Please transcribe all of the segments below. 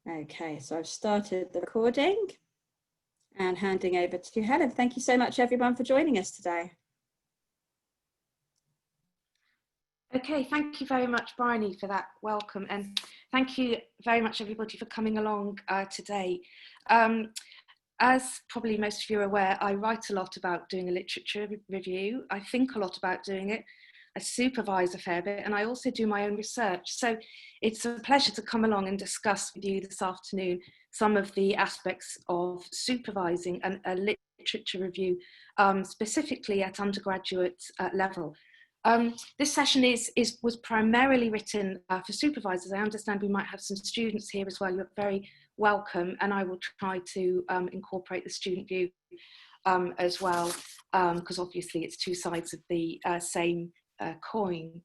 Okay, so I've started the recording and handing over to Helen. Thank you so much, everyone, for joining us today. Okay, thank you very much, Bryony, for that welcome, and thank you very much, everybody, for coming along today. As probably most of you are aware, I write a lot about doing a literature review. I think a lot about doing it. I supervise a fair bit, and I also do my own research. So it's a pleasure to come along and discuss with you this afternoon some of the aspects of supervising a literature review, specifically at undergraduate level. This session was primarily written for supervisors. I understand we might have some students here as well. You're very welcome, and I will try to incorporate the student view as well, because obviously it's two sides of the same coin.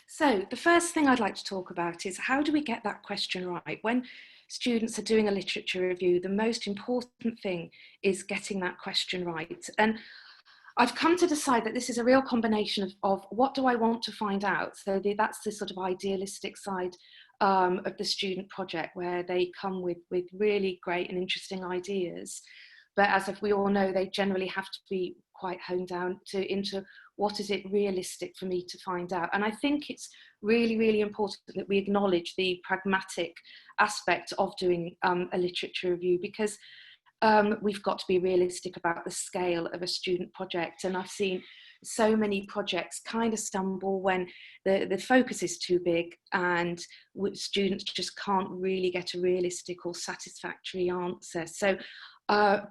So the first thing I'd like to talk about is how do we get that question right? When students are doing a literature review, the most important thing is getting that question right. And I've come to decide that this is a real combination of what do I want to find out? So that's the sort of idealistic side of the student project, where they come with really great and interesting ideas. But as if we all know, they generally have to be quite honed down into what is it realistic for me to find out. And I think it's really, really important that we acknowledge the pragmatic aspect of doing a literature review, because we've got to be realistic about the scale of a student project. And I've seen so many projects kind of stumble when the focus is too big and students just can't really get a realistic or satisfactory answer. So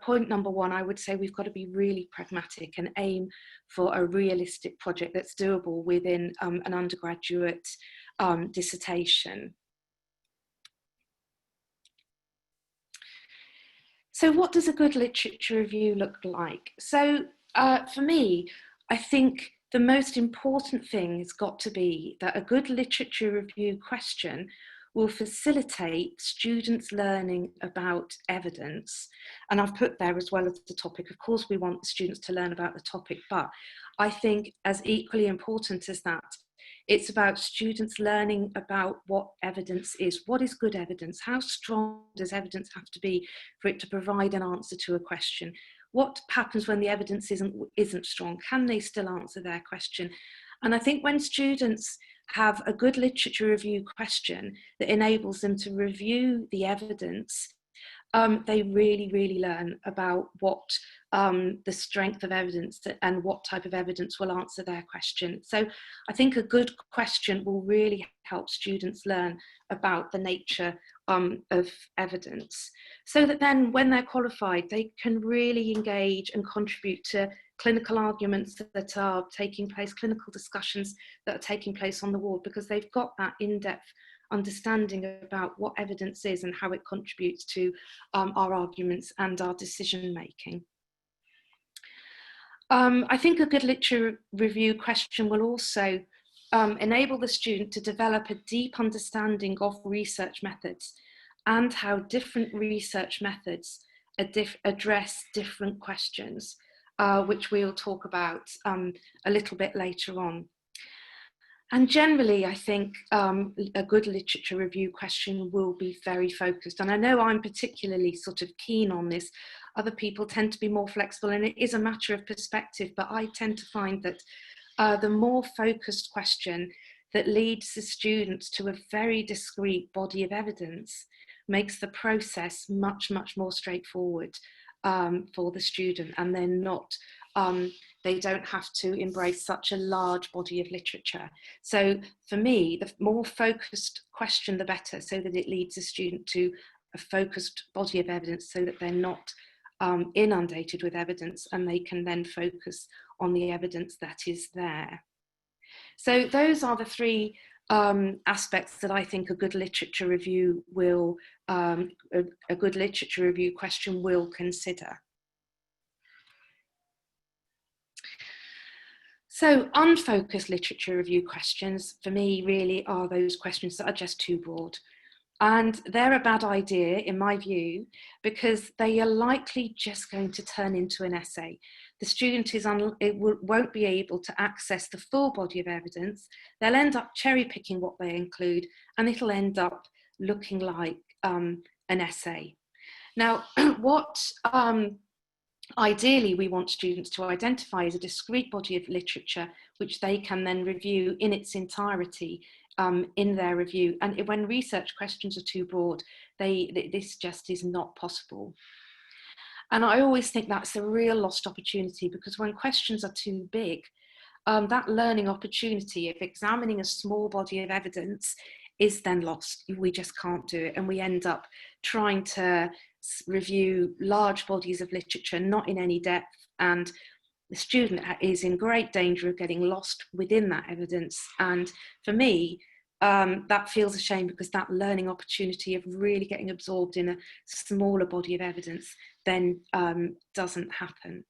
point number one, I would say we've got to be really pragmatic and aim for a realistic project that's doable within an undergraduate dissertation. So what does a good literature review look like? So for me, I think the most important thing has got to be that a good literature review question will facilitate students learning about evidence. And I've put there as well as the topic. Of course, we want students to learn about the topic, but I think as equally important as that, it's about students learning about what evidence is. What is good evidence? How strong does evidence have to be for it to provide an answer to a question? What happens when the evidence isn't strong? Can they still answer their question? And I think when students have a good literature review question that enables them to review the evidence, they really, really learn about what the strength of evidence and what type of evidence will answer their question. So I think a good question will really help students learn about the nature of evidence, so that then when they're qualified, they can really engage and contribute to clinical arguments that are taking place, clinical discussions that are taking place on the ward, because they've got that in-depth understanding about what evidence is and how it contributes to our arguments and our decision making. I think a good literature review question will also enable the student to develop a deep understanding of research methods and how different research methods address different questions, which we'll talk about a little bit later on. And generally, I think a good literature review question will be very focused. And I know I'm particularly sort of keen on this. Other people tend to be more flexible, and it is a matter of perspective, but I tend to find that the more focused question that leads the students to a very discrete body of evidence makes the process much, much more straightforward for the student, and they're not they don't have to embrace such a large body of literature. So for me, the more focused question, the better, so that it leads a student to a focused body of evidence, so that they're not inundated with evidence, and they can then focus on the evidence that is there. So those are the three aspects that I think a good literature review will, a good literature review question will consider. So unfocused literature review questions for me really are those questions that are just too broad. And they're a bad idea, in my view, because they are likely just going to turn into an essay. The student won't be able to access the full body of evidence. They'll end up cherry picking what they include, and it'll end up looking like an essay. Now, what ideally we want students to identify is a discrete body of literature which they can then review in its entirety in their review. And when research questions are too broad, this just is not possible. And I always think that's a real lost opportunity, because when questions are too big, that learning opportunity of examining a small body of evidence is then lost. We just can't do it. And we end up trying to review large bodies of literature, not in any depth. And the student is in great danger of getting lost within that evidence. And for me, that feels a shame, because that learning opportunity of really getting absorbed in a smaller body of evidence then doesn't happen.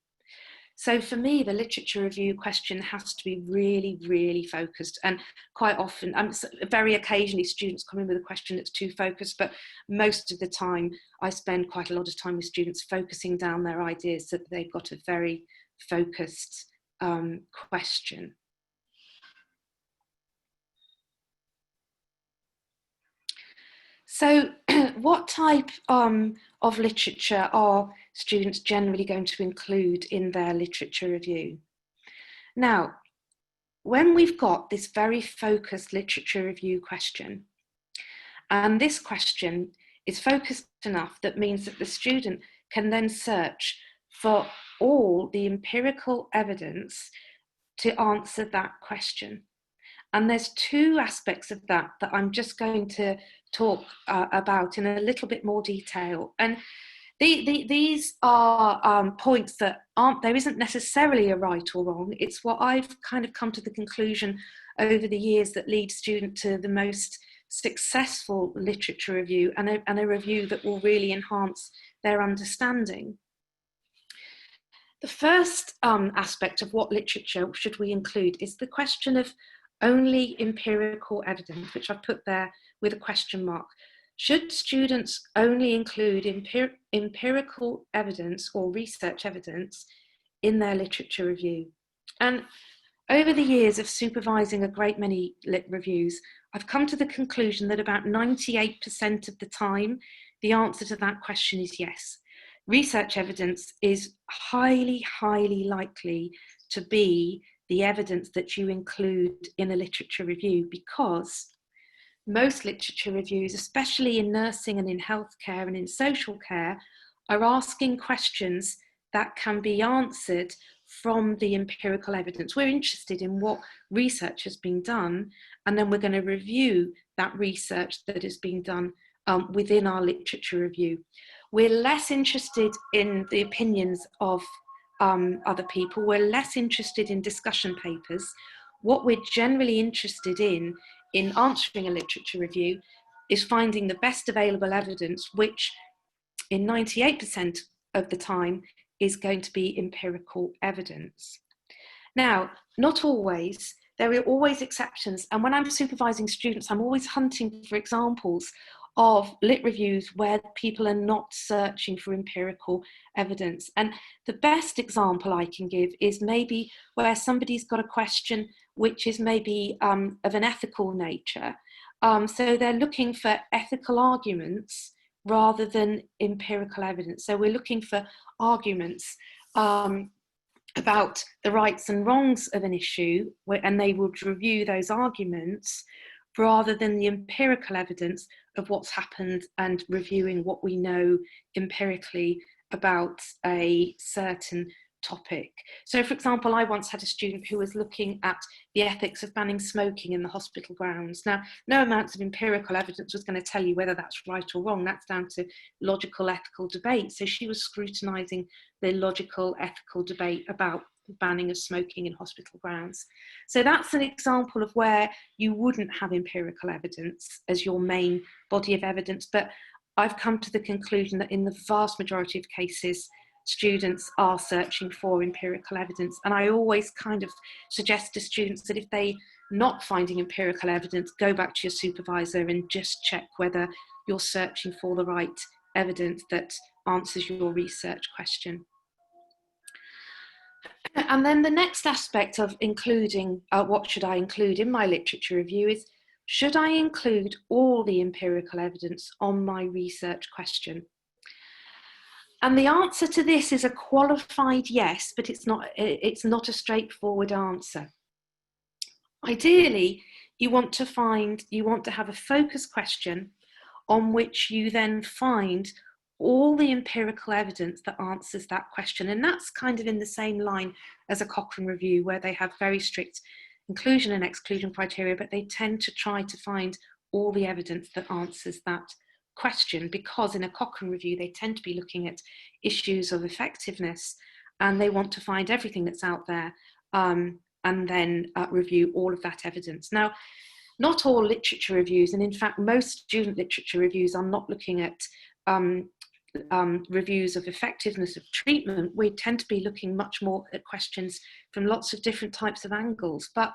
So for me, the literature review question has to be really, really focused. And quite often, very occasionally, students come in with a question that's too focused, but most of the time, I spend quite a lot of time with students focusing down their ideas so that they've got a very focused question. So what type of literature are students generally going to include in their literature review? Now, when we've got this very focused literature review question, and this question is focused enough that means that the student can then search for all the empirical evidence to answer that question. And there's two aspects of that I'm just going to talk about in a little bit more detail. And these are points that there isn't necessarily a right or wrong. It's what I've kind of come to the conclusion over the years that lead students to the most successful literature review, and a review that will really enhance their understanding. The first aspect of what literature should we include is the question of only empirical evidence, which I've put there with a question mark. Should students only include empirical evidence or research evidence in their literature review? And over the years of supervising a great many lit reviews, I've come to the conclusion that about 98% of the time, the answer to that question is yes. Research evidence is highly, highly likely to be the evidence that you include in a literature review, because most literature reviews, especially in nursing and in healthcare and in social care, are asking questions that can be answered from the empirical evidence. We're interested in what research has been done, and then we're going to review that research that has been done within our literature review. We're less interested in the opinions of other people. We're less interested in discussion papers. What we're generally interested in answering a literature review is finding the best available evidence, which in 98% of the time is going to be empirical evidence. Now, not always. There are always exceptions. And when I'm supervising students, I'm always hunting for examples of lit reviews where people are not searching for empirical evidence. And the best example I can give is maybe where somebody's got a question which is maybe of an ethical nature. So they're looking for ethical arguments rather than empirical evidence. So we're looking for arguments about the rights and wrongs of an issue, and they would review those arguments rather than the empirical evidence of what's happened and reviewing what we know empirically about a certain topic. So, for example, I once had a student who was looking at the ethics of banning smoking in the hospital grounds. Now, no amounts of empirical evidence was going to tell you whether that's right or wrong. That's down to logical, ethical debate. So she was scrutinising the logical, ethical debate about the banning of smoking in hospital grounds. So that's an example of where you wouldn't have empirical evidence as your main body of evidence. But I've come to the conclusion that in the vast majority of cases, students are searching for empirical evidence. And I always kind of suggest to students that if they not finding empirical evidence, go back to your supervisor and just check whether you're searching for the right evidence that answers your research question. And then the next aspect of including, what should I include in my literature review is, should I include all the empirical evidence on my research question? And the answer to this is a qualified yes, but it's not a straightforward answer. Ideally, you want to have a focus question on which you then find all the empirical evidence that answers that question. And that's kind of in the same line as a Cochrane review, where they have very strict inclusion and exclusion criteria, but they tend to try to find all the evidence that answers that question, because in a Cochrane review, they tend to be looking at issues of effectiveness, and they want to find everything that's out there and then review all of that evidence. Now, not all literature reviews, and in fact, most student literature reviews are not looking at reviews of effectiveness of treatment. We tend to be looking much more at questions from lots of different types of angles. But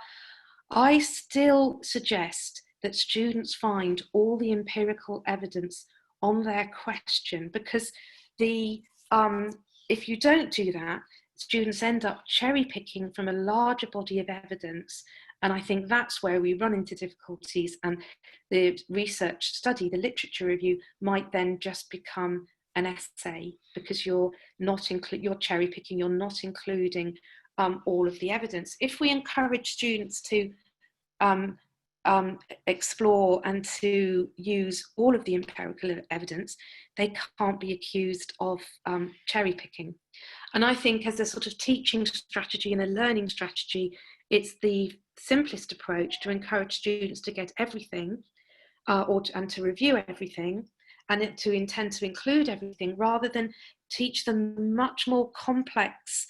I still suggest that students find all the empirical evidence on their question, because if you don't do that, students end up cherry picking from a larger body of evidence. And I think that's where we run into difficulties, and the research study, the literature review, might then just become an essay, because you're cherry picking, you're not including all of the evidence. If we encourage students to explore and to use all of the empirical evidence, they can't be accused of cherry picking. And I think as a sort of teaching strategy and a learning strategy, it's the simplest approach to encourage students to get everything and to review everything, and to intend to include everything, rather than teach them much more complex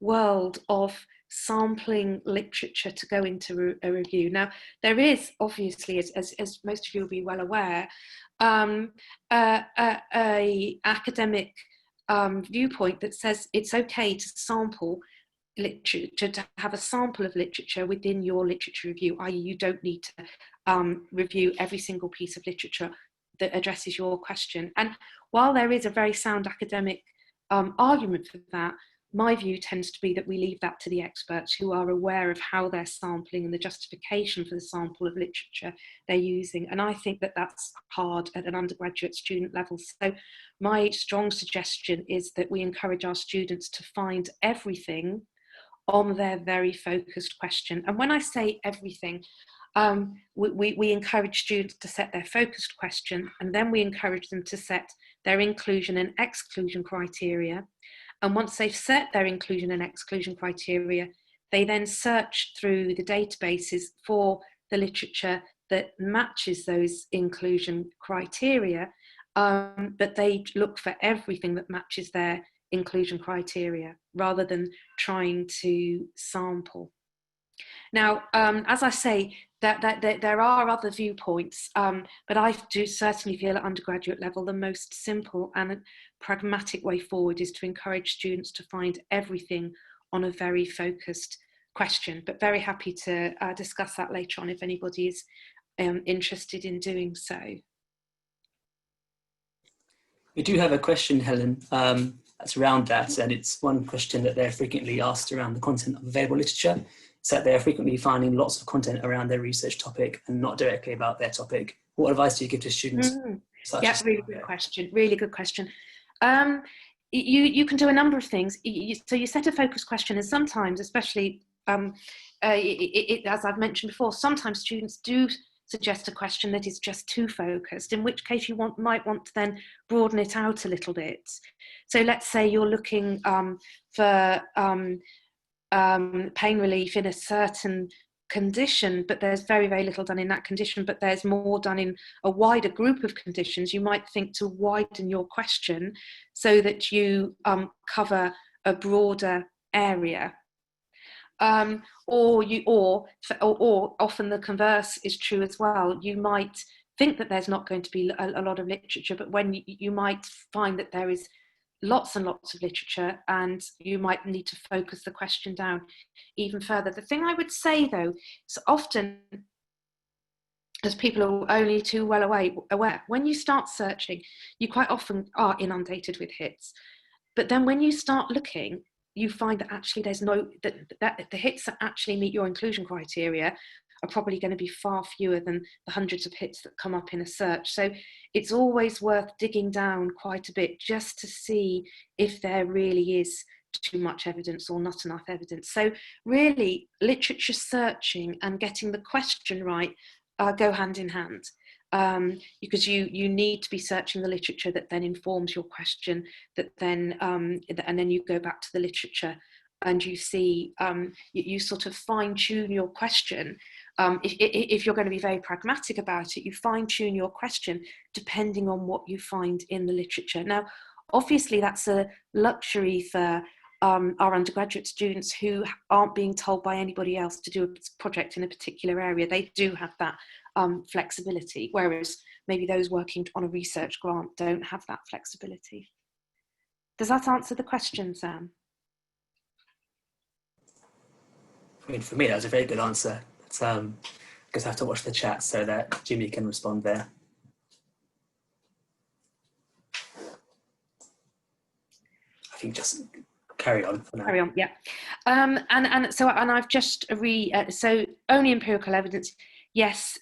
world of sampling literature to go into a review. Now, there is obviously, as most of you will be well aware, a academic viewpoint that says it's okay to sample literature, to have a sample of literature within your literature review, i.e. you don't need to review every single piece of literature that addresses your question. And while there is a very sound academic argument for that, my view tends to be that we leave that to the experts, who are aware of how they're sampling and the justification for the sample of literature they're using. And I think that that's hard at an undergraduate student level. So my strong suggestion is that we encourage our students to find everything on their very focused question. And when I say everything, we encourage students to set their focused question, and then we encourage them to set their inclusion and exclusion criteria. And once they've set their inclusion and exclusion criteria, they then search through the databases for the literature that matches those inclusion criteria, but they look for everything that matches their inclusion criteria, rather than trying to sample. Now, as I say, that there are other viewpoints, but I do certainly feel at undergraduate level the most simple and pragmatic way forward is to encourage students to find everything on a very focused question. But very happy to discuss that later on if anybody is interested in doing so. We do have a question, Helen, that's around that, and it's one question that they're frequently asked around the content of available literature. It's that they're frequently finding lots of content around their research topic and not directly about their topic. What advice do you give to students? Yeah, really good question. Really good question. You can do a number of things. So you set a focus question, and sometimes, especially as I've mentioned before, sometimes students do suggest a question that is just too focused, in which case you might want to then broaden it out a little bit. So let's say you're looking for pain relief in a certain condition, but there's very, very little done in that condition, but there's more done in a wider group of conditions. You might think to widen your question so that you cover a broader area. Or often the converse is true as well. You might think that there's not going to be a lot of literature, but when you might find that there is lots and lots of literature, and you might need to focus the question down even further. The thing I would say though, is often, as people are only too well aware, when you start searching, you quite often are inundated with hits. But then when you start looking, you find that actually there's that the hits that actually meet your inclusion criteria are probably going to be far fewer than the hundreds of hits that come up in a search. So it's always worth digging down quite a bit just to see if there really is too much evidence or not enough evidence. So really, literature searching and getting the question right go hand in hand, because you need to be searching the literature that then informs your question, that then and then you go back to the literature and you see, you sort of fine-tune your question. If you're going to be very pragmatic about it, you fine-tune your question depending on what you find in the literature. Now, obviously that's a luxury for our undergraduate students who aren't being told by anybody else to do a project in a particular area. They do have that flexibility, whereas maybe those working on a research grant don't have that flexibility. Does that answer the question, Sam? I mean, for me, that was a very good answer. But, because I have to watch the chat so that Jimmy can respond there. I think just carry on for now. Carry on, yeah. And I've just so only empirical evidence, yes,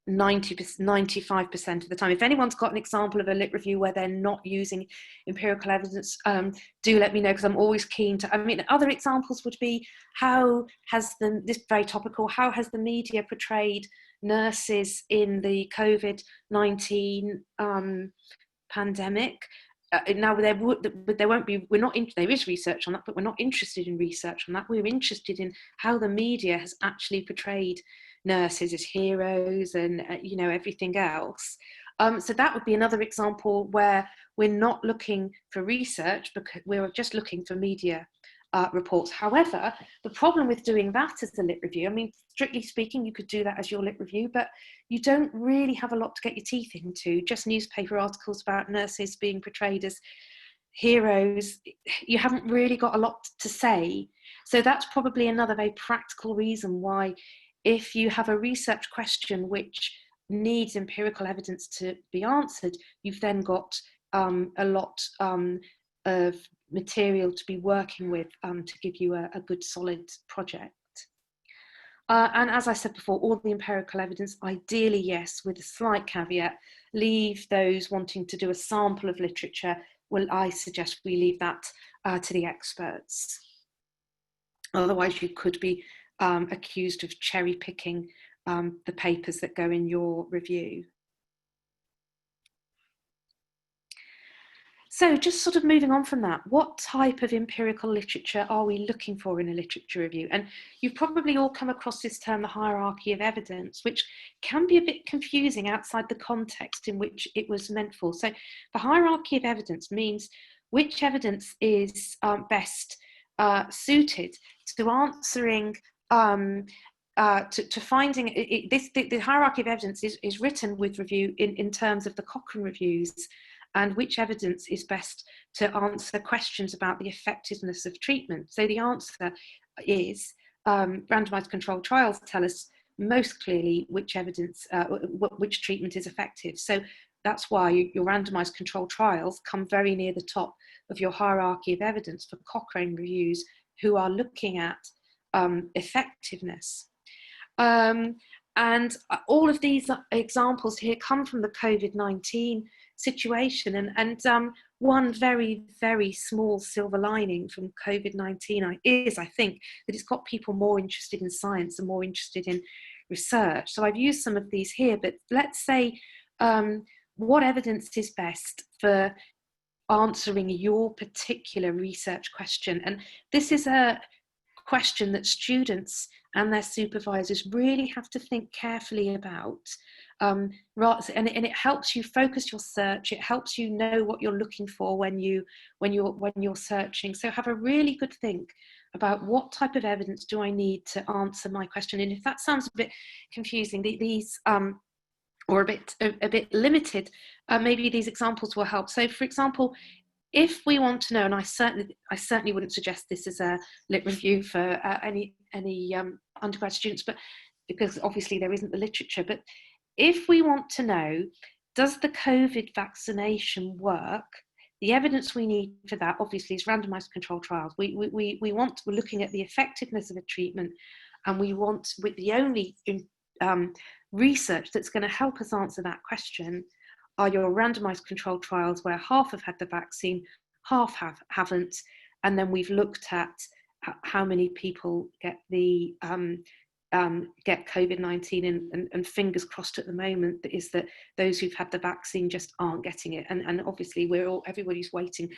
95% of the time. If anyone's got an example of a lit review where they're not using empirical evidence, do let me know, because I'm always keen to. I mean, other examples would be, this very topical, how has the media portrayed nurses in the COVID-19 pandemic? Now there won't be. There is research on that, but we're not interested in research on that. We're interested in how the media has actually portrayed nurses as heroes and everything else. So that would be another example where we're not looking for research, because we're just looking for media reports. However, the problem with doing that as a lit review, I mean, strictly speaking, you could do that as your lit review, but you don't really have a lot to get your teeth into. Just newspaper articles about nurses being portrayed as heroes. You haven't really got a lot to say. So that's probably another very practical reason why, if you have a research question which needs empirical evidence to be answered, you've then got a lot of material to be working with to give you a good solid project. And as I said before, all the empirical evidence, ideally, yes, with a slight caveat, leave those wanting to do a sample of literature. Well, I suggest we leave that to the experts. Otherwise, you could be accused of cherry picking the papers that go in your review. So just sort of moving on from that, what type of empirical literature are we looking for in a literature review? And you've probably all come across this term, the hierarchy of evidence, which can be a bit confusing outside the context in which it was meant for. So the hierarchy of evidence means which evidence is best suited to answering, to finding, the hierarchy of evidence is written with review in terms of the Cochrane reviews, and which evidence is best to answer questions about the effectiveness of treatment. So the answer is randomized controlled trials tell us most clearly which evidence, which treatment is effective. So that's why your randomized controlled trials come very near the top of your hierarchy of evidence for Cochrane reviews, who are looking at effectiveness. And all of these examples here come from the COVID-19 situation, and one very, very small silver lining from COVID-19 is, I think, that it's got people more interested in science and more interested in research. So I've used some of these here, but let's say what evidence is best for answering your particular research question. And this is a question that students and their supervisors really have to think carefully about. And it helps you focus your search. It helps you know what you're looking for when you're searching. So have a really good think about what type of evidence do I need to answer my question. And if that sounds a bit confusing, these or a bit limited, maybe these examples will help. So, for example, if we want to know, and I certainly wouldn't suggest this as a lit review for any undergrad students, but because obviously there isn't the literature, but if we want to know, does the COVID vaccination work? The evidence we need for that obviously is randomized controlled trials. We're looking at the effectiveness of a treatment, and we want, with the only research that's going to help us answer that question are your randomized controlled trials where half have had the vaccine, half haven't, and then we've looked at how many people get the get COVID-19, and fingers crossed at the moment is that those who've had the vaccine just aren't getting it, and obviously everybody's waiting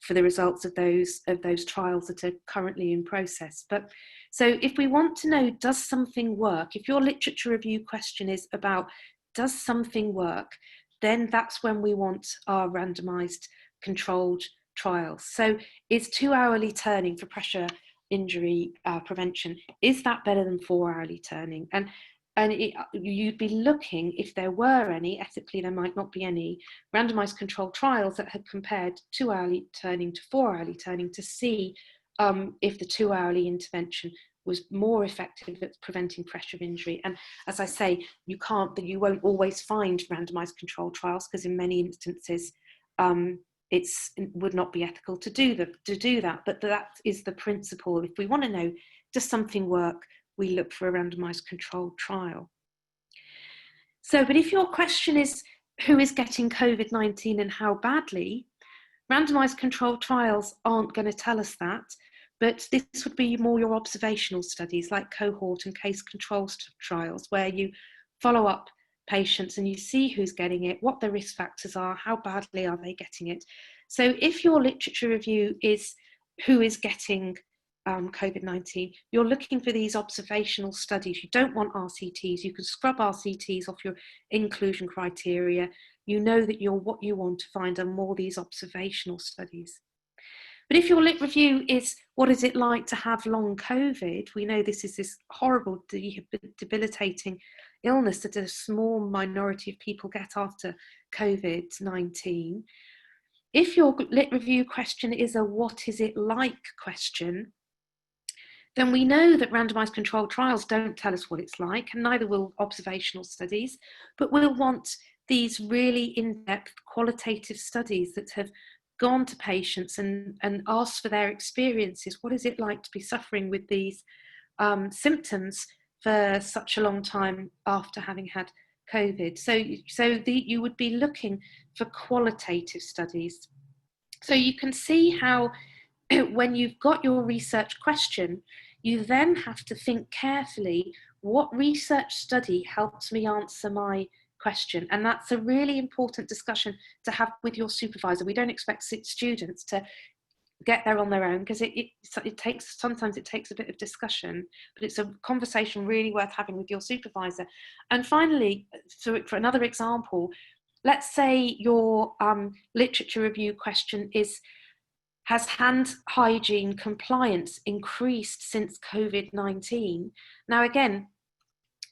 for the results of those trials that are currently in process. But so if we want to know, does something work, if your literature review question is about does something work, then that's when we want our randomized controlled trials. So is 2-hourly turning for pressure injury prevention, is that better than 4-hourly turning? And you'd be looking, if there were any, ethically there might not be any, randomized controlled trials that had compared 2-hourly turning to 4-hourly turning to see if the 2-hourly intervention was more effective at preventing pressure injury. And as I say, you won't always find randomized controlled trials, because in many instances it would not be ethical to do that, but that is the principle. If we want to know, does something work, we look for a randomized controlled trial. So, but if your question is who is getting COVID-19 and how badly, randomized controlled trials aren't going to tell us that, but this would be more your observational studies like cohort and case control trials, where you follow up patients and you see who's getting it, what the risk factors are, how badly are they getting it. So if your literature review is who is getting COVID-19, you're looking for these observational studies. You don't want RCTs. You can scrub RCTs off your inclusion criteria. You know that what you want to find are more these observational studies. But if your lit review is what is it like to have long COVID, we know this is this horrible, debilitating illness that a small minority of people get after COVID-19. If your lit review question is a what is it like question, then we know that randomized controlled trials don't tell us what it's like, and neither will observational studies, but we'll want these really in-depth qualitative studies that have gone to patients and asked for their experiences. What is it like to be suffering with these symptoms for such a long time after having had COVID? So you would be looking for qualitative studies. So you can see how when you've got your research question, you then have to think carefully, what research study helps me answer my question? And that's a really important discussion to have with your supervisor. We don't expect students to get there on their own, because sometimes it takes a bit of discussion, but it's a conversation really worth having with your supervisor. And finally, so for another example, let's say your literature review question is, has hand hygiene compliance increased since COVID-19? Now again,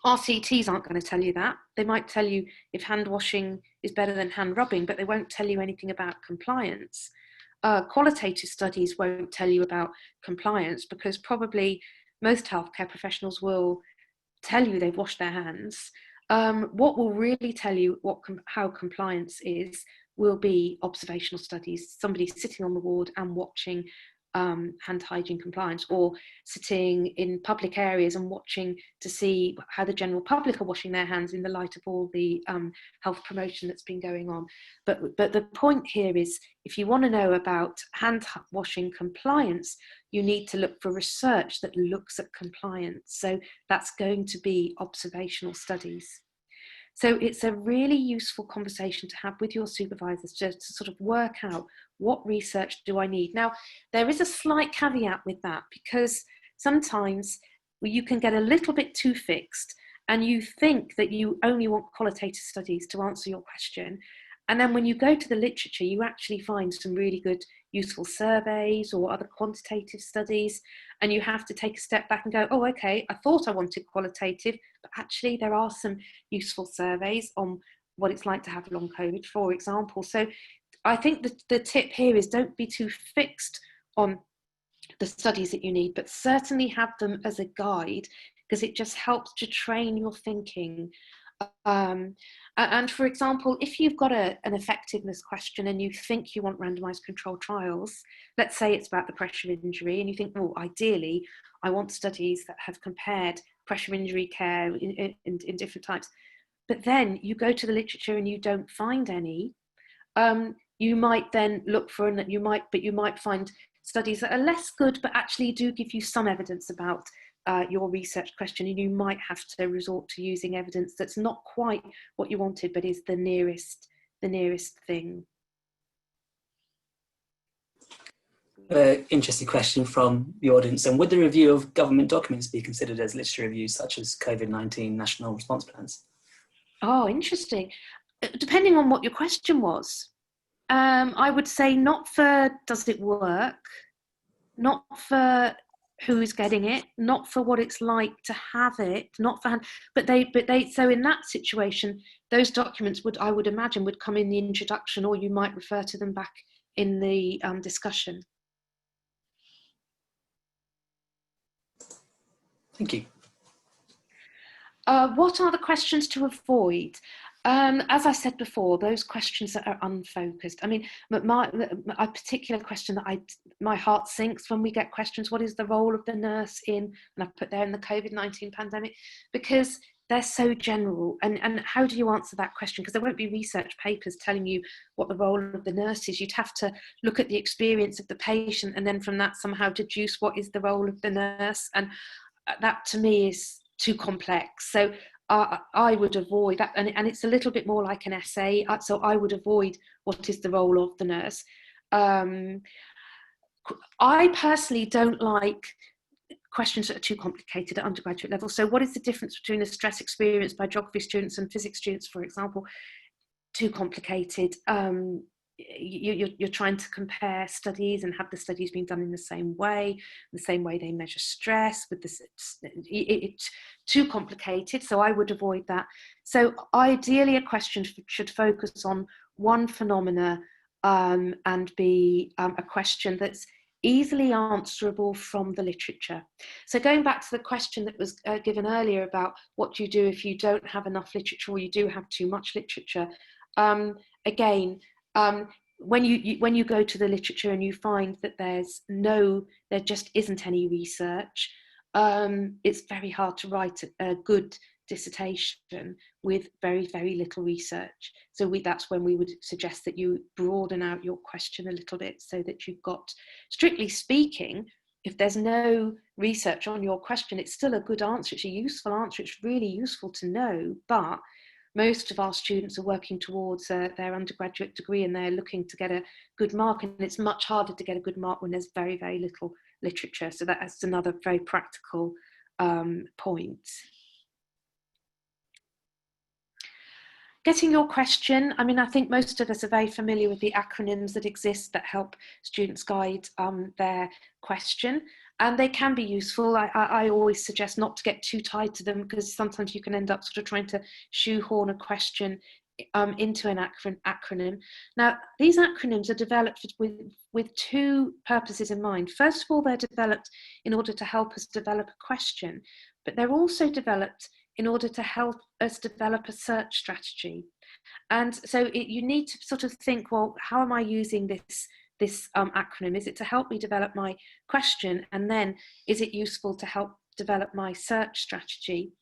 RCTs aren't going to tell you that. They might tell you if hand washing is better than hand rubbing, but they won't tell you anything about compliance. Qualitative studies won't tell you about compliance, because probably most healthcare professionals will tell you they've washed their hands. What will really tell you how compliance is will be observational studies, somebody sitting on the ward and watching hand hygiene compliance, or sitting in public areas and watching to see how the general public are washing their hands in the light of all the health promotion that's been going on. But the point here is, if you want to know about hand washing compliance, you need to look for research that looks at compliance. So that's going to be observational studies. So it's a really useful conversation to have with your supervisors, just to sort of work out, what research do I need? Now, there is a slight caveat with that, because sometimes you can get a little bit too fixed and you think that you only want qualitative studies to answer your question. And then when you go to the literature, you actually find some really good, useful surveys or other quantitative studies, and you have to take a step back and go, oh, okay, I thought I wanted qualitative, but actually there are some useful surveys on what it's like to have long COVID, for example. So I think the tip here is don't be too fixed on the studies that you need, but certainly have them as a guide, because it just helps to train your thinking. And for example, if you've got an effectiveness question and you think you want randomized controlled trials, let's say it's about the pressure injury, and you think, well, ideally, I want studies that have compared pressure injury care in different types. But then you go to the literature and you don't find any. You might then look for, and you might find studies that are less good, but actually do give you some evidence about your research question, and you might have to resort to using evidence that's not quite what you wanted, but is the nearest thing. Interesting question from the audience. And would the review of government documents be considered as literature reviews, such as COVID-19 national response plans? Oh, interesting. Depending on what your question was, I would say not for does it work, not for who's getting it, not for what it's like to have it, not for, but they. So in that situation, those documents I would imagine would come in the introduction, or you might refer to them back in the discussion. Thank you. What are the questions to avoid? As I said before, those questions that are unfocused. I mean, a particular question that my heart sinks when we get questions, what is the role of the nurse in, and I've put there in the COVID-19 pandemic, because they're so general. And how do you answer that question? Because there won't be research papers telling you what the role of the nurse is. You'd have to look at the experience of the patient, and then from that somehow deduce what is the role of the nurse. And that to me is too complex. So I would avoid that, and it's a little bit more like an essay, so I would avoid what is the role of the nurse. I personally don't like questions that are too complicated at undergraduate level. So what is the difference between a stress experience by geography students and physics students, for example? Too complicated. You're trying to compare studies and have the studies being done in the same way they measure stress. With this, it's too complicated, so I would avoid that. So ideally, a question should focus on one phenomena and be a question that's easily answerable from the literature. So going back to the question that was given earlier about what do you do if you don't have enough literature, or you do have too much literature, again, when you go to the literature and you find that there just isn't any research, it's very hard to write a good dissertation with very, very little research. So that's when we would suggest that you broaden out your question a little bit, so that you've got, strictly speaking, if there's no research on your question, it's still a good answer. It's a useful answer. It's really useful to know, but most of our students are working towards their undergraduate degree, and they're looking to get a good mark, and it's much harder to get a good mark when there's very, very little literature. So that's another very practical point. Getting your question, I mean, I think most of us are very familiar with the acronyms that exist that help students guide their question, and they can be useful. I always suggest not to get too tied to them, because sometimes you can end up sort of trying to shoehorn a question into an acronym. Now, these acronyms are developed with two purposes in mind. First of all, they're developed in order to help us develop a question, but they're also developed in order to help us develop a search strategy. And so you need to sort of think, well, how am I using this acronym? Is it to help me develop my question? And then is it useful to help develop my search strategy?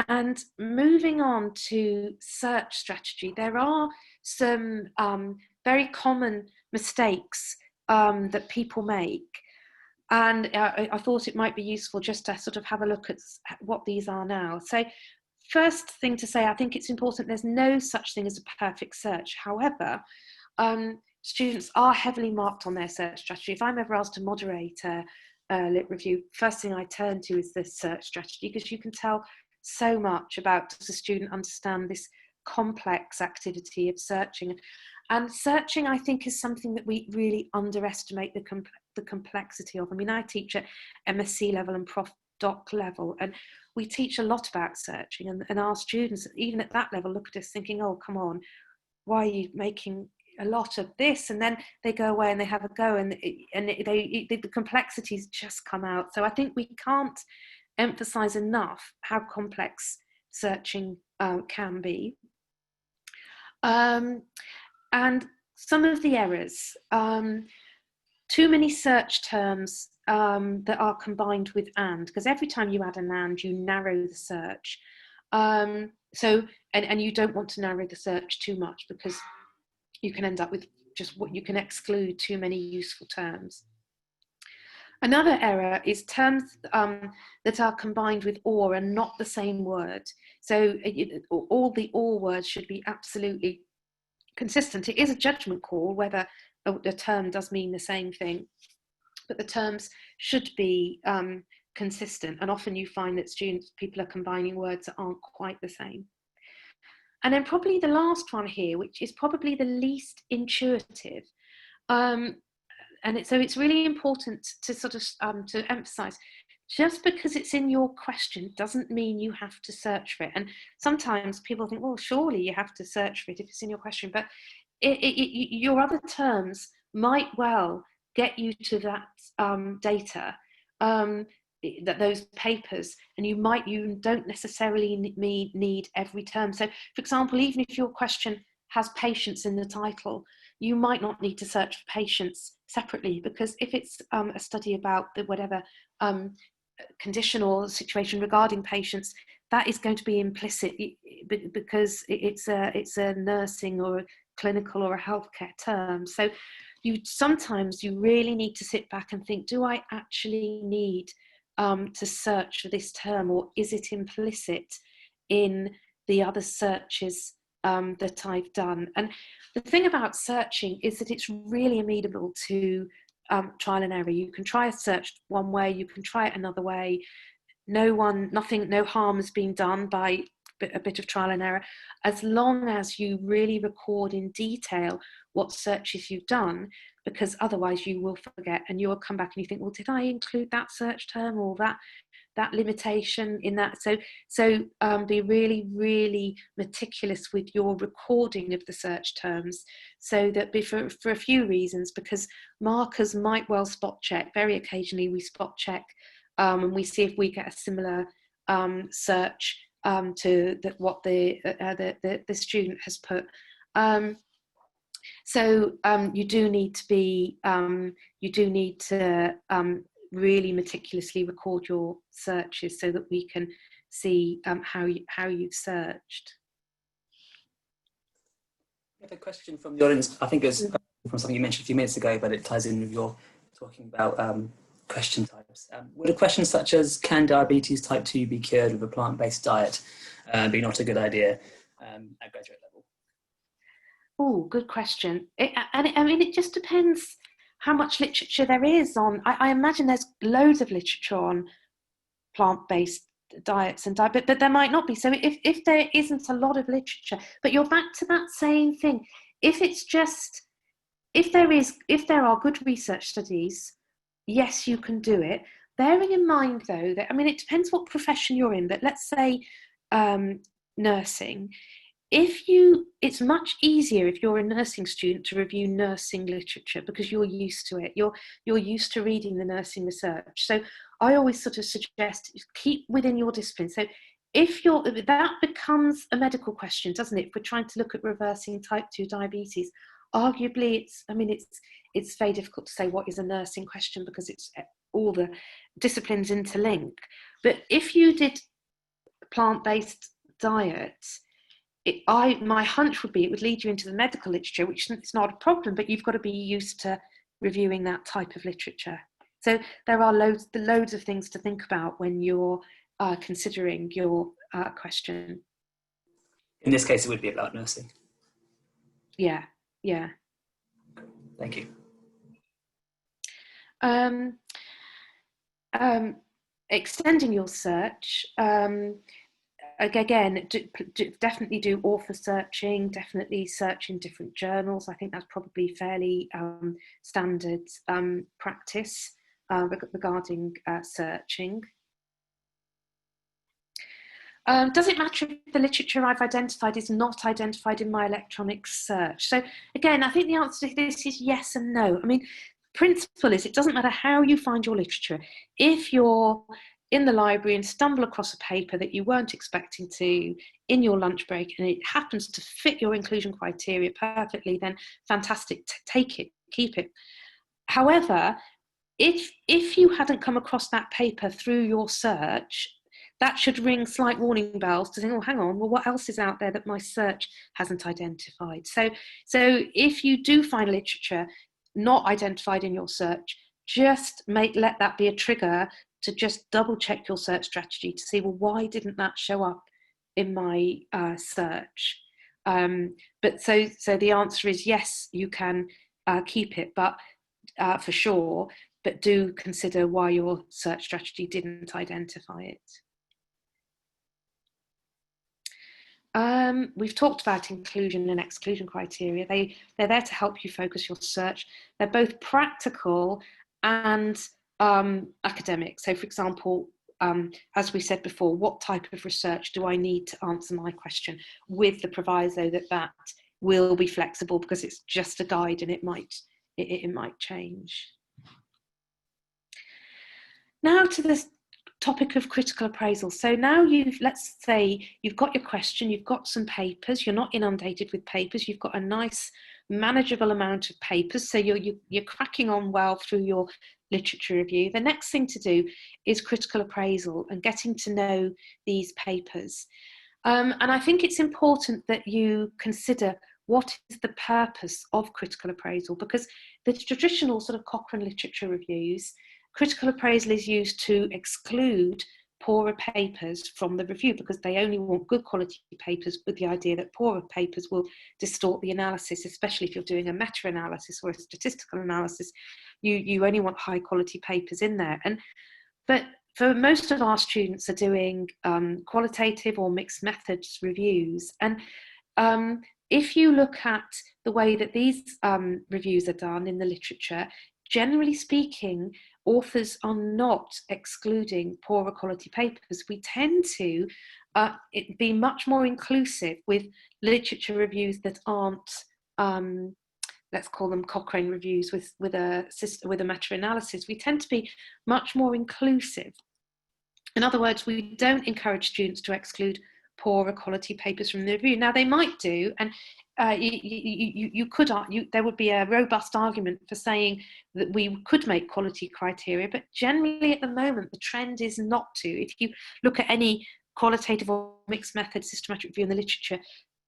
And moving on to search strategy, there are some very common mistakes that people make. And I thought it might be useful just to sort of have a look at what these are now. So first thing to say, I think it's important, there's no such thing as a perfect search. However, students are heavily marked on their search strategy. If I'm ever asked to moderate a lit review, first thing I turn to is the search strategy, because you can tell so much about, does the student understand this complex activity of searching. And searching, I think, is something that we really underestimate the complexity of. I mean, I teach at MSc level and prof.doc level, and we teach a lot about searching, and our students, even at that level, look at us thinking, oh, come on, why are you making a lot of this, and then they go away and they have a go, and the complexities just come out. So I think we can't emphasize enough how complex searching can be. And some of the errors, too many search terms that are combined with and, because every time you add an and, you narrow the search. And you don't want to narrow the search too much, because you can end up with just what you can exclude too many useful terms. Another error is terms that are combined with or and not the same word. So all the or words should be absolutely consistent. It is a judgment call whether a term does mean the same thing, but the terms should be consistent. And often you find that people are combining words that aren't quite the same. And then probably the last one here, which is probably the least intuitive, so it's really important to sort of to emphasize, just because it's in your question doesn't mean you have to search for it. And sometimes people think, well, surely you have to search for it if it's in your question, but your other terms might well get you to that data, those papers, and you don't necessarily need every term. So for example, even if your question has patients in the title, you might not need to search for patients separately, because if it's a study about the whatever condition or situation regarding patients, that is going to be implicit, because it's a nursing or a clinical or a healthcare term. So sometimes you really need to sit back and think, do I actually need to search for this term, or is it implicit in the other searches that I've done? And the thing about searching is that it's really amenable to trial and error. You can try a search one way, you can try it another way. No harm has been done by a bit of trial and error, as long as you really record in detail what searches you've done, because otherwise you will forget and you'll come back and you think, well, did I include that search term or that limitation in that? So be really, really meticulous with your recording of the search terms, so that for a few reasons, because markers might well spot check. Very occasionally we spot check and we see if we get a similar search to what the student has put. So you do need to really meticulously record your searches so that we can see how you've searched. I have a question from the audience. I think it's from something you mentioned a few minutes ago, but it ties in with your talking about question types. Would a question such as, can diabetes type 2 be cured with a plant-based diet be not a good idea at graduate level? Oh, good question. It just depends how much literature there is on. I imagine there's loads of literature on plant-based diets and diet, but there might not be. So if there isn't a lot of literature, but you're back to that same thing. If there are good research studies, yes, you can do it. Bearing in mind, though, that it depends what profession you're in. But let's say nursing. It's much easier if you're a nursing student to review nursing literature, because you're used to it. You're used to reading the nursing research. So I always sort of suggest keep within your discipline. So that becomes a medical question, doesn't it? If we're trying to look at reversing type 2 diabetes, arguably it's very difficult to say what is a nursing question, because it's all the disciplines interlink. But if you did plant-based diets, my hunch would be it would lead you into the medical literature, which is not a problem, but you've got to be used to reviewing that type of literature. So there are loads of things to think about when you're considering your question. In this case, it would be about nursing. Yeah. Thank you. Extending your search. Again, definitely do author searching, definitely search in different journals. I think that's probably fairly standard practice regarding searching. Does it matter if the literature I've identified is not identified in my electronic search? So again, I think the answer to this is yes and no. I mean, principle is it doesn't matter how you find your literature. If you're in the library and stumble across a paper that you weren't expecting to in your lunch break and it happens to fit your inclusion criteria perfectly, then fantastic, take it, keep it. However, if you hadn't come across that paper through your search, that should ring slight warning bells to think, oh, hang on, well, what else is out there that my search hasn't identified? So if you do find literature not identified in your search, just let that be a trigger to just double check your search strategy to see, well, why didn't that show up in my search? But so the answer is yes, you can keep it, but for sure, but do consider why your search strategy didn't identify it. We've talked about inclusion and exclusion criteria. They're there to help you focus your search. They're both practical and academic. So for example, as we said before, what type of research do I need to answer my question, with the proviso that will be flexible because it's just a guide and it might change. Now to this topic of critical appraisal. So now let's say you've got your question, you've got some papers, you're not inundated with papers, you've got a nice manageable amount of papers, so you're cracking on well through your literature review. The next thing to do is critical appraisal and getting to know these papers. And I think it's important that you consider what is the purpose of critical appraisal, because the traditional sort of Cochrane literature reviews, critical appraisal is used to exclude poorer papers from the review because they only want good quality papers, with the idea that poorer papers will distort the analysis, especially if you're doing a meta-analysis or a statistical analysis. You only want high quality papers in there. But for most of our students are doing qualitative or mixed methods reviews. And if you look at the way that these reviews are done in the literature, generally speaking, authors are not excluding poorer quality papers. We tend to be much more inclusive with literature reviews that aren't, let's call them Cochrane reviews with a meta-analysis. We tend to be much more inclusive. In other words, we don't encourage students to exclude poorer quality papers from the review. Now they might do, and there would be a robust argument for saying that we could make quality criteria, but generally at the moment the trend is not to. If you look at any qualitative or mixed method systematic review in the literature,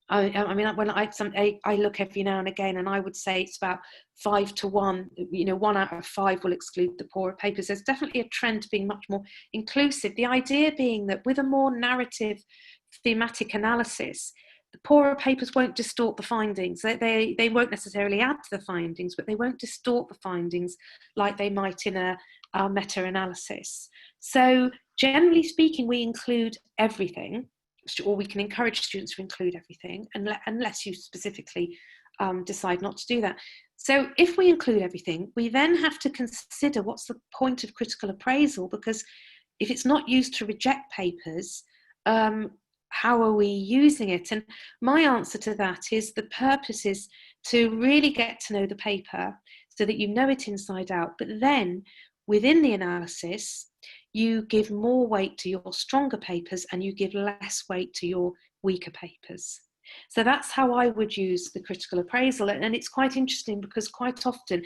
I mean, when I look every now and again, and I would say it's about 5 to 1. 1 out of 5 will exclude the poorer papers. There's definitely a trend to being much more inclusive. The idea being that with a more narrative, thematic analysis, the poorer papers won't distort the findings. They won't necessarily add to the findings, but they won't distort the findings like they might in a meta-analysis. So generally speaking, we include everything, or we can encourage students to include everything, unless you specifically decide not to do that. So if we include everything, we then have to consider what's the point of critical appraisal, because if it's not used to reject papers, how are we using it? And my answer to that is the purpose is to really get to know the paper so that you know it inside out, but then within the analysis, you give more weight to your stronger papers and you give less weight to your weaker papers. So that's how I would use the critical appraisal. And it's quite interesting because quite often,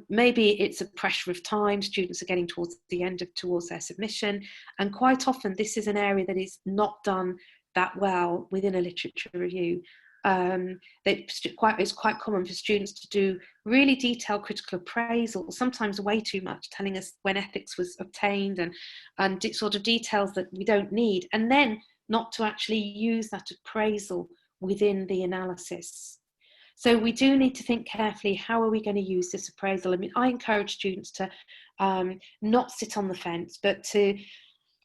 maybe it's a pressure of time, students are getting towards the end towards their submission, and quite often this is an area that is not done that well within a literature review. It's quite common for students to do really detailed critical appraisal, sometimes way too much, telling us when ethics was obtained and sort of details that we don't need, and then not to actually use that appraisal within the analysis. So we do need to think carefully, how are we going to use this appraisal? I mean, I encourage students to not sit on the fence, but to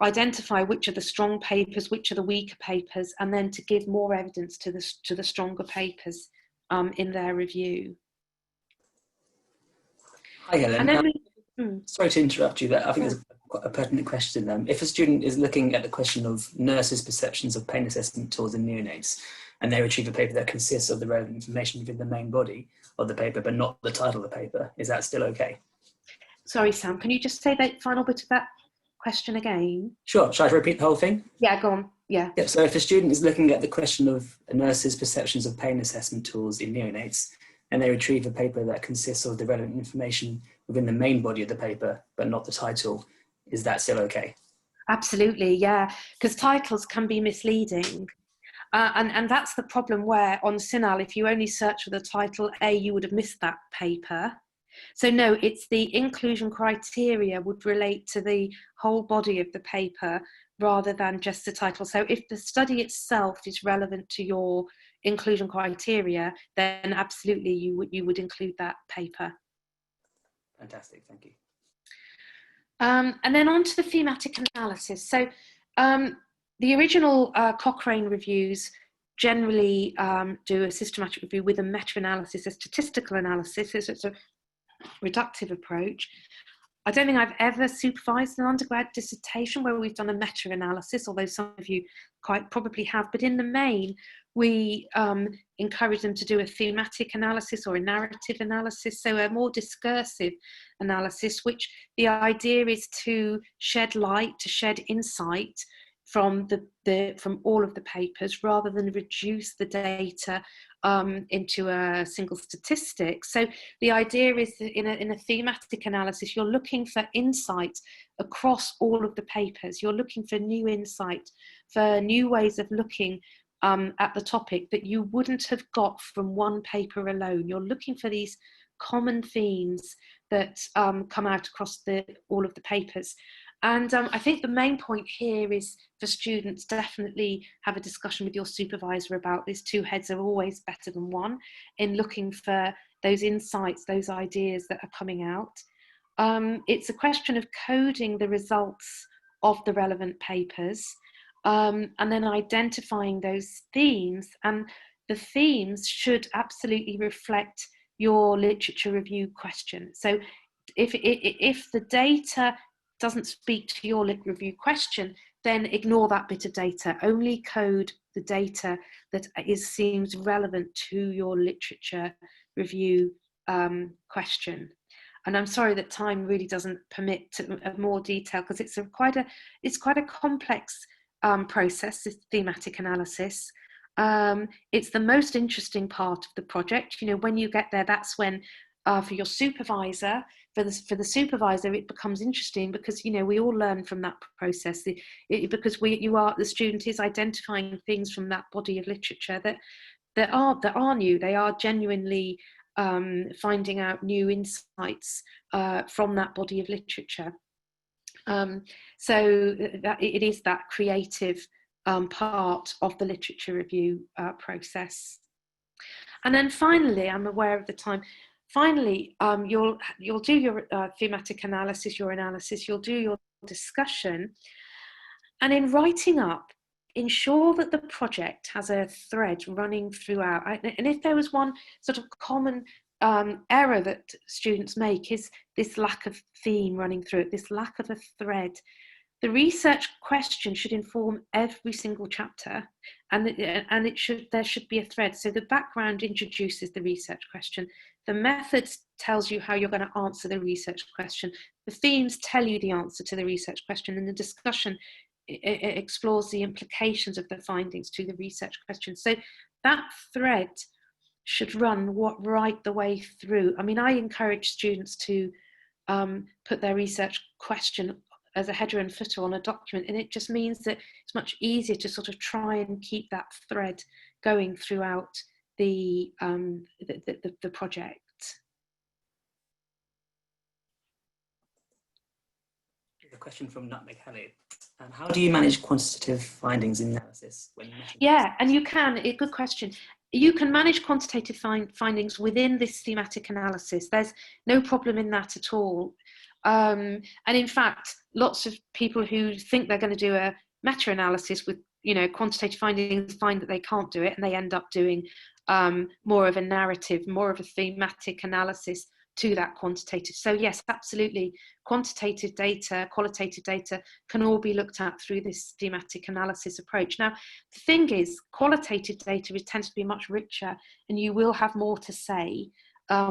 identify which are the strong papers, which are the weaker papers, and then to give more evidence to the stronger papers in their review. Hi, Helen. And then sorry to interrupt you there. I think there's a quite a pertinent question. If a student is looking at the question of nurses' perceptions of pain assessment tools in neonates, and they retrieve a paper that consists of the relevant information within the main body of the paper, but not the title of the paper, is that still okay? Sorry, Sam, can you just say that final bit of that question again? Sure, shall I repeat the whole thing? Yeah, go on, yeah. Yep, so if a student is looking at the question of a nurse's perceptions of pain assessment tools in neonates, and they retrieve a paper that consists of the relevant information within the main body of the paper, but not the title, is that still okay? Absolutely, yeah, because titles can be misleading. And that's the problem where on CINAHL, if you only search for the title A, you would have missed that paper. So no, it's the inclusion criteria would relate to the whole body of the paper rather than just the title. So if the study itself is relevant to your inclusion criteria, then absolutely you would include that paper. Fantastic, thank you. And then on to the thematic analysis. So the original Cochrane reviews generally do a systematic review with a meta-analysis, a statistical analysis. It's a reductive approach. I don't think I've ever supervised an undergrad dissertation where we've done a meta-analysis, although some of you quite probably have, but in the main, we encourage them to do a thematic analysis or a narrative analysis, so a more discursive analysis, which the idea is to shed light, to shed insight from from all of the papers rather than reduce the data into a single statistic. So the idea is that in a thematic analysis, you're looking for insight across all of the papers. You're looking for new insight, for new ways of looking at the topic that you wouldn't have got from one paper alone. You're looking for these common themes that come out across all of the papers. And I think the main point here is for students, definitely have a discussion with your supervisor about this. Two heads are always better than one in looking for those insights, those ideas that are coming out. It's a question of coding the results of the relevant papers and then identifying those themes. And the themes should absolutely reflect your literature review question. So if the data doesn't speak to your lit review question, then ignore that bit of data. Only code the data that seems relevant to your literature review question. And I'm sorry that time really doesn't permit more detail, because it's quite a complex process, this thematic analysis. It's the most interesting part of the project. You know, when you get there, that's when for your supervisor, for the supervisor, it becomes interesting, because you know we all learn from that process. Because the student is identifying things from that body of literature that are new. They are genuinely finding out new insights from that body of literature. So that it is that creative part of the literature review process. And then finally, I'm aware of the time. Finally, you'll do your thematic analysis, you'll do your discussion, and in writing up, ensure that the project has a thread running throughout. And if there was one sort of common error that students make, is this lack of theme running through it, this lack of a thread. The research question should inform every single chapter, and there should be a thread. So the background introduces the research question. The method tells you how you're going to answer the research question. The themes tell you the answer to the research question, and the discussion it explores the implications of the findings to the research question. So that thread should run right the way through. I mean, I encourage students to put their research question as a header and footer on a document, and it just means that it's much easier to sort of try and keep that thread going throughout the project. A question from Nutmeg Helen. How do you manage quantitative findings in analysis? Yeah, and you can, good question. You can manage quantitative findings within this thematic analysis. There's no problem in that at all. And in fact, lots of people who think they're going to do a meta-analysis with, you know, quantitative findings find that they can't do it, and they end up doing more of a narrative, more of a thematic analysis to that quantitative. So yes, absolutely, quantitative data, qualitative data can all be looked at through this thematic analysis approach. Now, the thing is, qualitative data tends to be much richer, and you will have more to say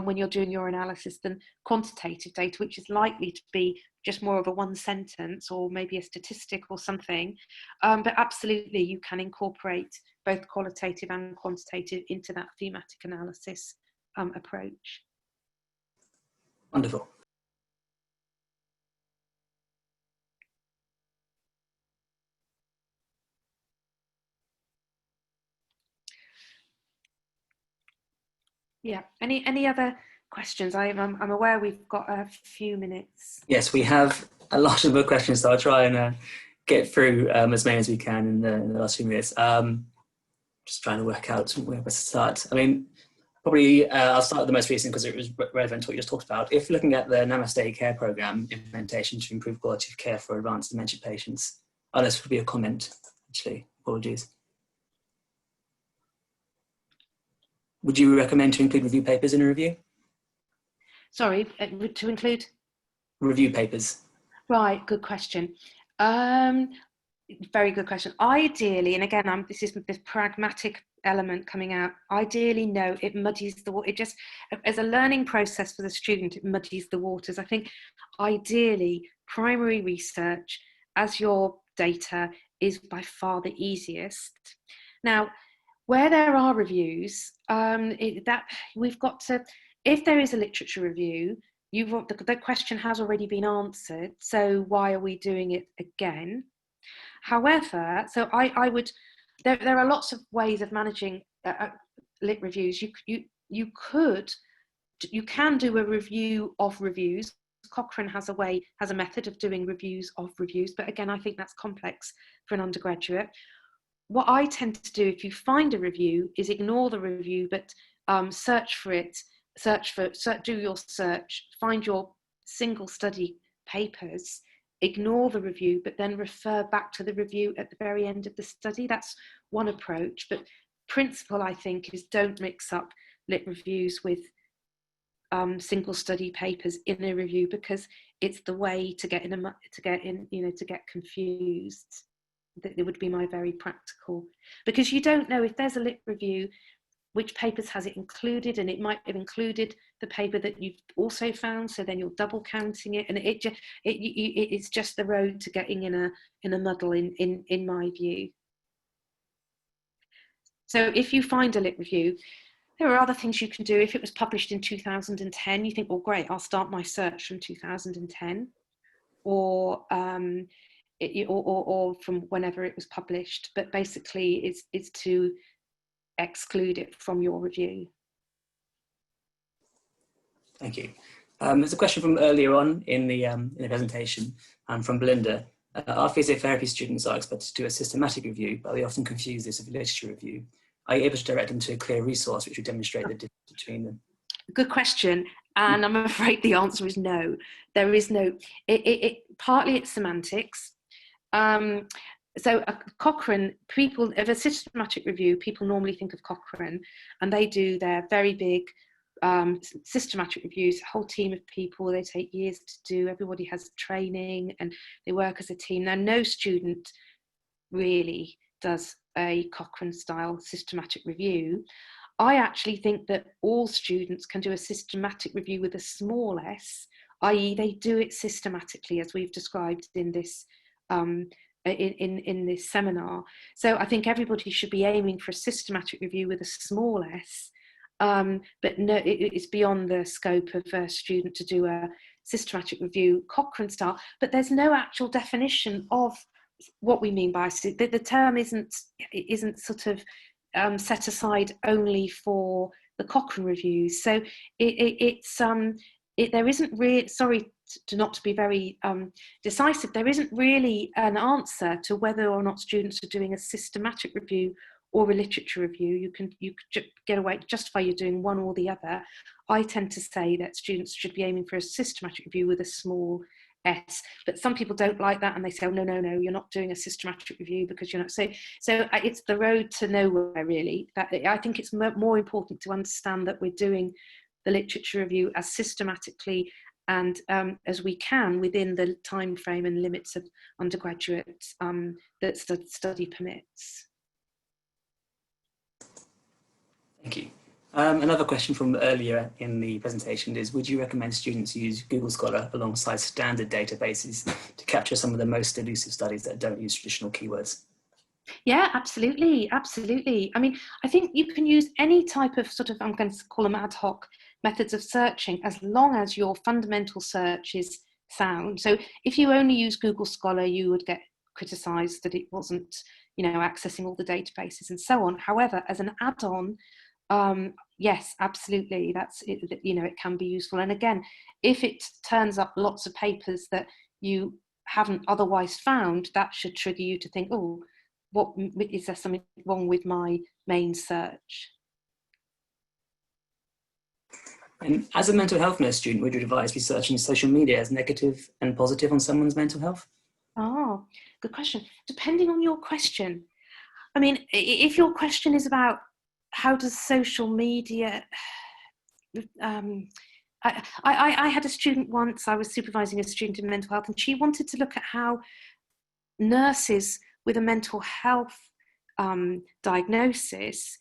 when you're doing your analysis than quantitative data, which is likely to be just more of a one sentence or maybe a statistic or something. But absolutely, you can incorporate both qualitative and quantitative into that thematic analysis approach. Wonderful. Yeah. Any other questions? I'm aware we've got a few minutes. Yes, we have a lot of more questions, so I'll try and get through as many as we can in the last few minutes. Just trying to work out where to start. I mean, probably I'll start with the most recent because it was relevant to what you just talked about. If looking at the Namaste Care Programme implementation to improve quality of care for advanced dementia patients, oh, this would be a comment, actually. Apologies. Would you recommend to include review papers in a review? Sorry, to include? Review papers. Right, good question. Very good question. Ideally, and again, this is this pragmatic element coming out. Ideally, no, it muddies the water. It just, as a learning process for the student, it muddies the waters. I think ideally, primary research as your data is by far the easiest. Now, where there are reviews, that we've got to, if there is a literature review, the question has already been answered. So why are we doing it again? However, so I would, there are lots of ways of managing lit reviews. You can do a review of reviews. Cochrane has a method of doing reviews of reviews, but again, I think that's complex for an undergraduate. What I tend to do, if you find a review, is ignore the review, but search for it, do your search, find your single study papers, ignore the review, but then refer back to the review at the very end of the study. That's one approach. But principle, I think, is don't mix up lit reviews with single study papers in a review, because it's the way to get confused. That it would be my very practical, because you don't know if there's a lit review, which papers has it included, and it might have included the paper that you've also found, so then you're double counting it, and it's just the road to getting in a muddle in my view. So if you find a lit review, there are other things you can do. If it was published in 2010, you think, well, great, I'll start my search from 2010, or from whenever it was published, but basically it's to exclude it from your review. Thank you. There's a question from earlier on in the presentation from Belinda. Our physiotherapy students are expected to do a systematic review, but they often confuse this with a literature review. Are you able to direct them to a clear resource which would demonstrate the difference between them? Good question, and I'm afraid the answer is no. There is no. Partly it's semantics. So Cochrane, people of a systematic review, people normally think of Cochrane, and they do their very big systematic reviews, a whole team of people. They take years to do. Everybody has training and they work as a team. Now, no student really does a Cochrane style systematic review. I actually think that all students can do a systematic review with a small s, i.e. they do it systematically as we've described in this in this seminar. So I think everybody should be aiming for a systematic review with a small s, but no, it's beyond the scope of a student to do a systematic review Cochrane style, but there's no actual definition of what we mean by the term isn't sort of set aside only for the Cochrane reviews. So there isn't really, sorry to not to be very decisive, there isn't really an answer to whether or not students are doing a systematic review or a literature review. You can get away, justify you're doing one or the other. I tend to say that students should be aiming for a systematic review with a small s, but some people don't like that and they say, oh, no, you're not doing a systematic review because you're not. So it's the road to nowhere, really. That I think it's more important to understand that we're doing the literature review as systematically and as we can within the time frame and limits of undergraduate that study permits. Thank you. Another question from earlier in the presentation is, would you recommend students use Google Scholar alongside standard databases to capture some of the most elusive studies that don't use traditional keywords? Yeah, absolutely, absolutely. I mean, I think you can use any type of sort of, I'm going to call them ad hoc methods of searching, as long as your fundamental search is sound. So if you only use Google Scholar, you would get criticised that it wasn't, you know, accessing all the databases and so on. However, as an add-on, yes, absolutely, that's it, you know, it can be useful. And again, if it turns up lots of papers that you haven't otherwise found, that should trigger you to think, oh, what is there something wrong with my main search? And as a mental health nurse student, would you advise researching social media as negative and positive on someone's mental health? Oh, good question. Depending on your question. I mean, if your question is about how does social media, I had a student once, I was supervising a student in mental health, and she wanted to look at how nurses with a mental health diagnosis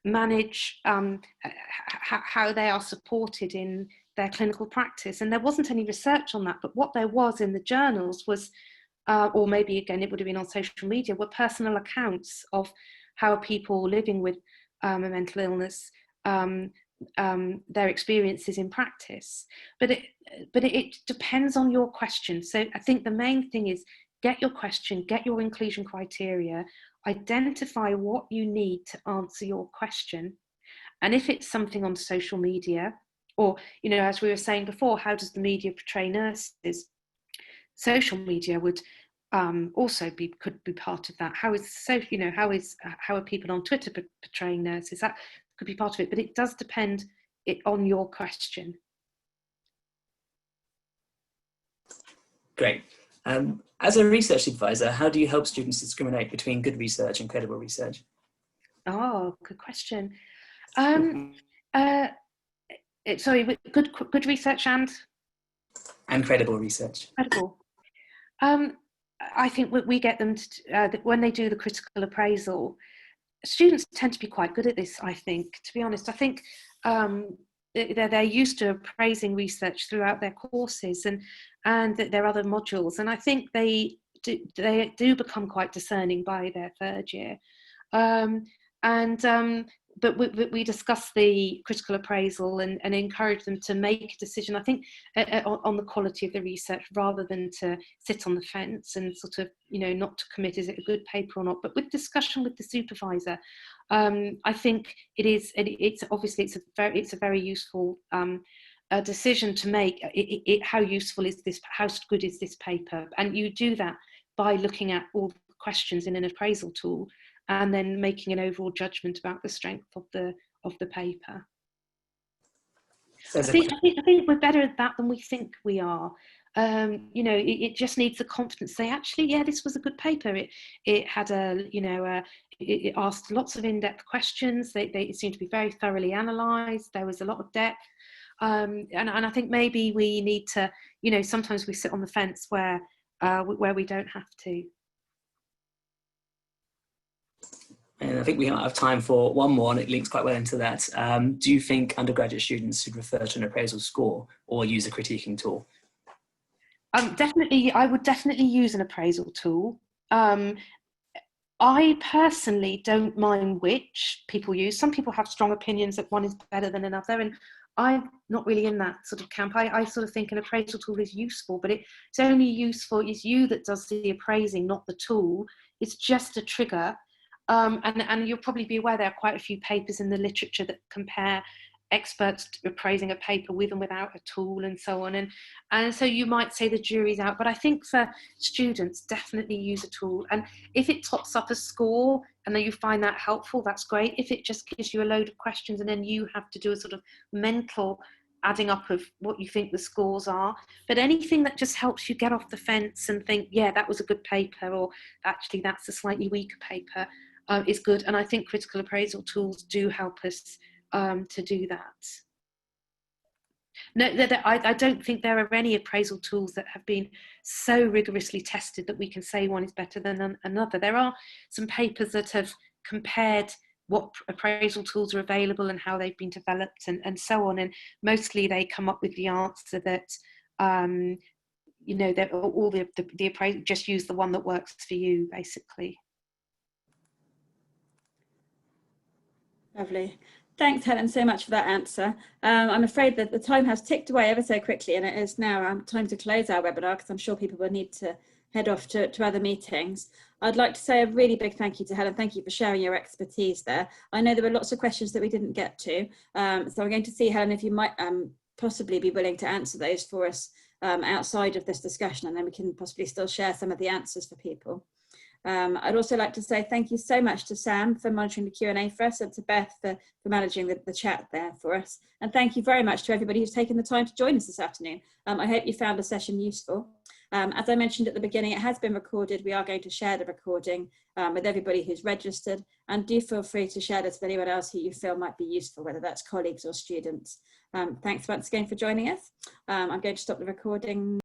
manage how they are supported in their clinical practice. And there wasn't any research on that, but what there was in the journals was, or maybe again it would have been on social media, were personal accounts of how people living with a mental illness, their experiences in practice. But it depends on your question. So I think the main thing is get your question, get your inclusion criteria, identify what you need to answer your question. And if it's something on social media, or, you know, as we were saying before, how does the media portray nurses? Social media would also could be part of that. How are people on Twitter portraying nurses? That could be part of it, but it does depend on your question. Great. As a research supervisor, how do you help students discriminate between good research and credible research? Oh, good question. Sorry, good research and credible research. Credible. I think we get them to, when they do the critical appraisal, students tend to be quite good at this, I think, to be honest. I think they're used to appraising research throughout their courses and their other modules. And I think they do become quite discerning by their third year. But we discuss the critical appraisal and encourage them to make a decision, I think, on the quality of the research, rather than to sit on the fence and sort of, you know, not to commit, is it a good paper or not? But with discussion with the supervisor, I think it's obviously it's a very useful decision to make. How useful is this? How good is this paper? And you do that by looking at all the questions in an appraisal tool, and then making an overall judgment about the strength of the paper. I think we're better at that than we think we are. You know, it just needs the confidence to say, actually, yeah, this was a good paper. It had it asked lots of in-depth questions. They seemed to be very thoroughly analysed. There was a lot of depth. And I think maybe we need to, you know, sometimes we sit on the fence where we don't have to. And I think we might have time for one more, and it links quite well into that. Do you think undergraduate students should refer to an appraisal score or use a critiquing tool? Definitely, I would definitely use an appraisal tool. I personally don't mind which people use. Some people have strong opinions that one is better than another, and I'm not really in that sort of camp. I sort of think an appraisal tool is useful, but it's only useful, it's you that does the appraising, not the tool. It's just a trigger. And you'll probably be aware there are quite a few papers in the literature that compare experts appraising a paper with and without a tool and so on. And so you might say the jury's out, but I think for students, definitely use a tool. And if it tops up a score and then you find that helpful, that's great. If it just gives you a load of questions and then you have to do a sort of mental adding up of what you think the scores are, but anything that just helps you get off the fence and think, yeah, that was a good paper, or actually that's a slightly weaker paper, is good. And I think critical appraisal tools do help us to do that. No, I don't think there are any appraisal tools that have been so rigorously tested that we can say one is better than another. There are some papers that have compared what appraisal tools are available and how they've been developed and so on, and mostly they come up with the answer that you know, that all the appraisal, just use the one that works for you, basically. Lovely. Thanks, Helen, so much for that answer. I'm afraid that the time has ticked away ever so quickly, and it is now time to close our webinar, because I'm sure people will need to head off to other meetings. I'd like to say a really big thank you to Helen. Thank you for sharing your expertise there. I know there were lots of questions that we didn't get to, so I'm going to see, Helen, if you might possibly be willing to answer those for us outside of this discussion, and then we can possibly still share some of the answers for people. I'd also like to say thank you so much to Sam for monitoring the Q&A for us, and to Beth for managing the chat there for us. And thank you very much to everybody who's taken the time to join us this afternoon. I hope you found the session useful. As I mentioned at the beginning, it has been recorded. We are going to share the recording with everybody who's registered, and do feel free to share this with anyone else who you feel might be useful, whether that's colleagues or students. Thanks once again for joining us. I'm going to stop the recording.